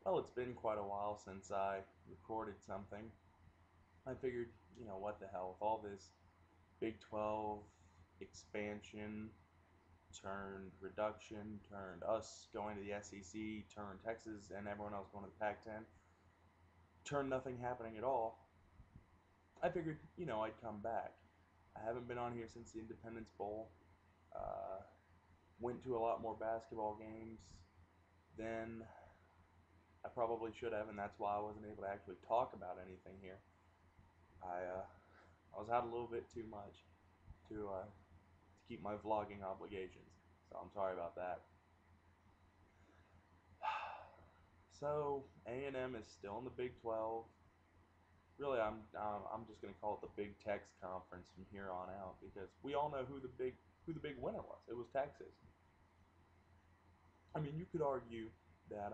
Well, it's been quite a while since I recorded something. I figured, what the hell, with all this Big 12 expansion, turned reduction, turned us going to the SEC, turned Texas and everyone else going to the Pac 10, turned nothing happening at all. I figured, I'd come back. I haven't been on here since the Independence Bowl. Uh, Went to a lot more basketball games than I probably should have, and that's why I wasn't able to actually talk about anything here. I uh, I was out a little bit too much to keep my vlogging obligations, so I'm sorry about that. So A&M is still in the Big 12. Really, I'm just going to call it the Big Tex Conference from here on out because we all know who the big winner was. It was Texas. I mean, you could argue that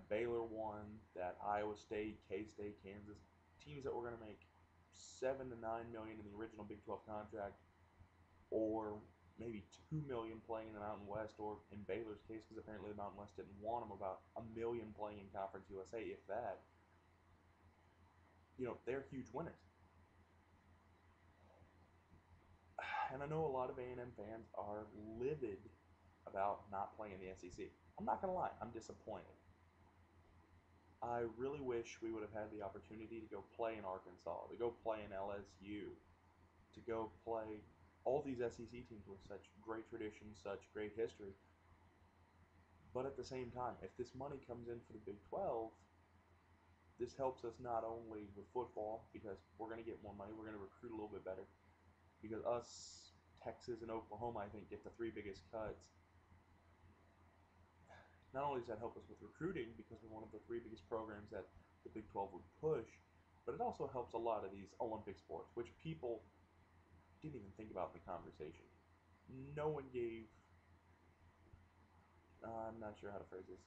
Baylor won, that Iowa State, K-State, Kansas, teams that were going to make 7 to 9 million in the original Big 12 contract, or maybe 2 million playing in the Mountain West, or in Baylor's case, because apparently the Mountain West didn't want them, about a million playing in Conference USA, if that. They're huge winners. And I know a lot of A&M fans are livid about not playing in the SEC. I'm not gonna lie, I'm disappointed. I really wish we would have had the opportunity to go play in Arkansas, to go play in LSU, to go play all these SEC teams with such great tradition, such great history. But at the same time, if this money comes in for the Big 12, this helps us not only with football, because we're going to get more money, we're going to recruit a little bit better, because us, Texas, and Oklahoma, I think, get the three biggest cuts. Not only does that help us with recruiting, because we're one of the three biggest programs that the Big 12 would push, but it also helps a lot of these Olympic sports, which people didn't even think about in the conversation. No one gave, I'm not sure how to phrase this,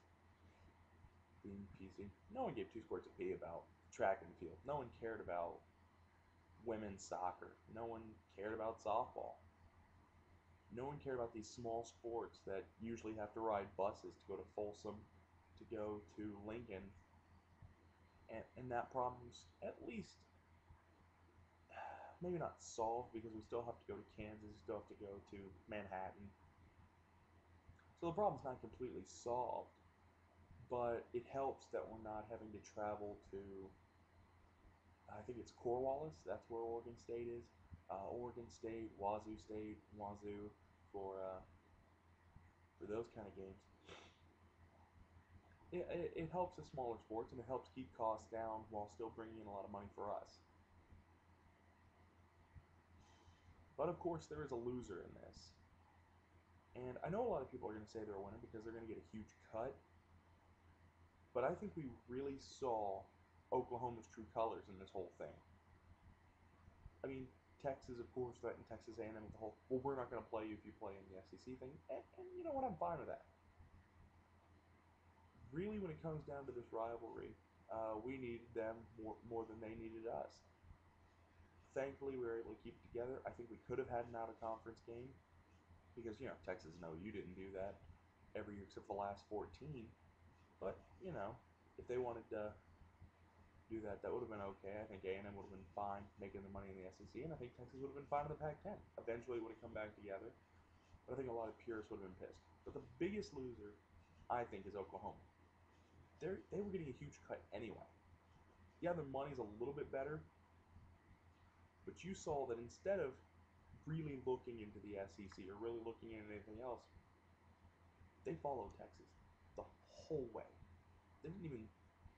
being PC. No one gave two squirts of pee about track and field. No one cared about women's soccer. No one cared about softball. No one cared about these small sports that usually have to ride buses to go to Folsom, to go to Lincoln, and that problem's at least maybe not solved because we still have to go to Kansas, we still have to go to Manhattan. So the problem's not completely solved, but it helps that we're not having to travel to, I think it's Corvallis, that's where Oregon State is. Oregon State, Wazoo for those kind of games. It helps the smaller sports and it helps keep costs down while still bringing in a lot of money for us. But of course, there is a loser in this. And I know a lot of people are going to say they're a winner because they're going to get a huge cut. But I think we really saw Oklahoma's true colors in this whole thing. I mean, Texas, of course, threatened Texas A&M with the whole, well, we're not going to play you if you play in the SEC thing. And you know what? I'm fine with that. Really, when it comes down to this rivalry, we needed them more than they needed us. Thankfully, we were able to keep it together. I think we could have had an out-of-conference game because, Texas, no, you didn't do that every year except for the last 14. But, if they wanted to do that, that would have been okay. I think A&M would have been fine making the money in the SEC, and I think Texas would have been fine in the Pac-10. Eventually, it would have come back together, but I think a lot of purists would have been pissed. But the biggest loser, I think, is Oklahoma. They were getting a huge cut anyway. Yeah, their money's a little bit better, but you saw that instead of really looking into the SEC or really looking into anything else, they followed Texas the whole way. They didn't even,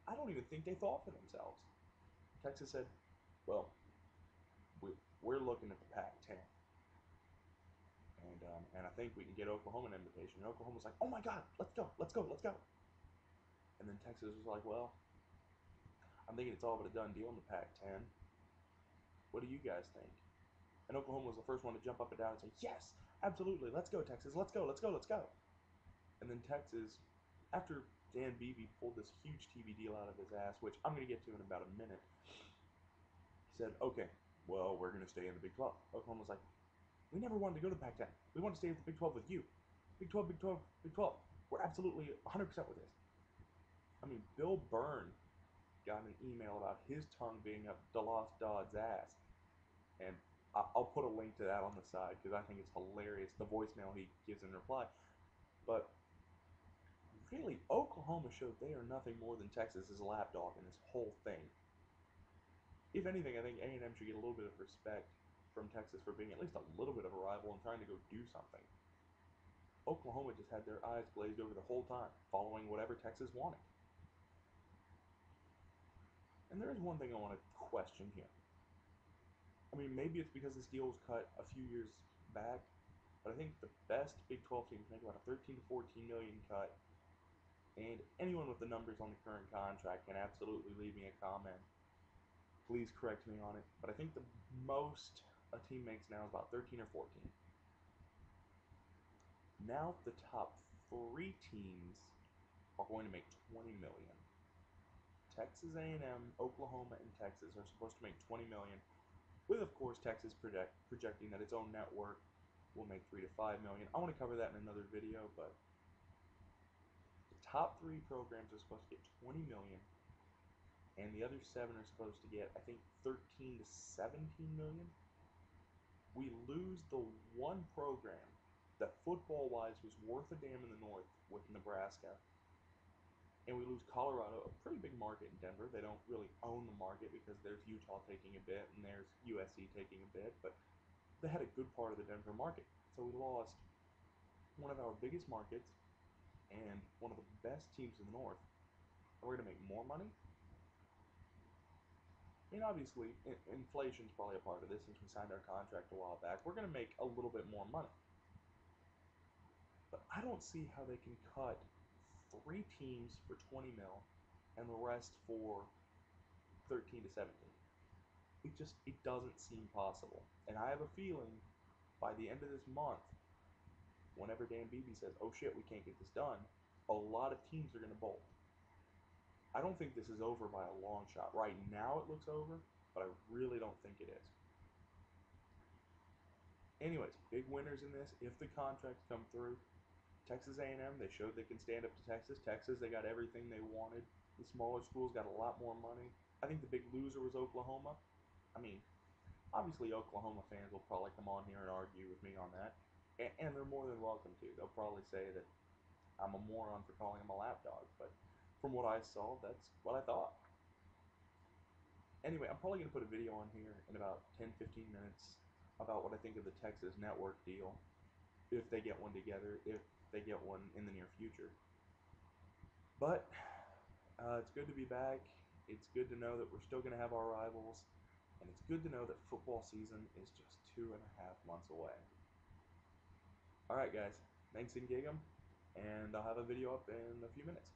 I don't even think they thought for themselves. Texas said, well, we're looking at the Pac-10. And I think we can get Oklahoma an invitation. And Oklahoma was like, oh my God, let's go, let's go, let's go. And then Texas was like, well, I'm thinking it's all but a done deal in the Pac-10. What do you guys think? And Oklahoma was the first one to jump up and down and say, yes, absolutely, let's go, Texas, let's go, let's go, let's go. And then Texas, after Dan Beebe pulled this huge TV deal out of his ass, which I'm going to get to in about a minute, he said, okay, well, we're going to stay in the Big 12. Oklahoma was like, we never wanted to go to the Pac-10. We want to stay with the Big 12 with you. Big 12, Big 12, Big 12. We're absolutely 100% with this. I mean, Bill Byrne got an email about his tongue being up DeLoss Dodd's ass, and I'll put a link to that on the side because I think it's hilarious, the voicemail he gives in reply. But really, Oklahoma showed they are nothing more than Texas's lapdog in this whole thing. If anything, I think A&M should get a little bit of respect from Texas for being at least a little bit of a rival and trying to go do something. Oklahoma just had their eyes glazed over the whole time, following whatever Texas wanted. And there is one thing I want to question here. I mean, maybe it's because this deal was cut a few years back, but I think the best Big 12 teams make about a 13 to 14 million cut. And anyone with the numbers on the current contract can absolutely leave me a comment. Please correct me on it. But I think the most a team makes now is about 13 or 14. Now the top 3 teams are going to make 20 million. Texas A&M, Oklahoma, and Texas are supposed to make 20 million, with of course Texas projecting that its own network will make 3 to 5 million. I want to cover that in another video, but the top 3 programs are supposed to get 20 million, and the other 7 are supposed to get, I think, 13 to 17 million. We lose the one program that football-wise was worth a damn in the North with Nebraska, and we lose Colorado, a pretty big market in Denver. They don't really own the market because there's Utah taking a bit and there's USC taking a bit, but they had a good part of the Denver market. So we lost one of our biggest markets and one of the best teams in the North. And we're going to make more money? I mean, obviously, inflation's probably a part of this since we signed our contract a while back. We're going to make a little bit more money. But I don't see how they can cut 3 teams for 20 mil and the rest for 13 to 17. It doesn't seem possible. And I have a feeling by the end of this month, whenever Dan Beebe says, oh shit, we can't get this done, a lot of teams are going to bolt. I don't think this is over by a long shot. Right now it looks over, but I really don't think it is. Anyways, big winners in this, if the contracts come through. Texas A&M, they showed they can stand up to Texas. Texas, they got everything they wanted. The smaller schools got a lot more money. I think the big loser was Oklahoma. I mean, obviously Oklahoma fans will probably come on here and argue with me on that. And they're more than welcome to. They'll probably say that I'm a moron for calling them a lapdog. But from what I saw, that's what I thought. Anyway, I'm probably going to put a video on here in about 10-15 minutes about what I think of the Texas network deal. If they get one together, if they get one in the near future. But it's good to be back. It's good to know that we're still going to have our rivals, and it's good to know that football season is just 2.5 months away. Alright guys, thanks in Gig'em, and I'll have a video up in a few minutes.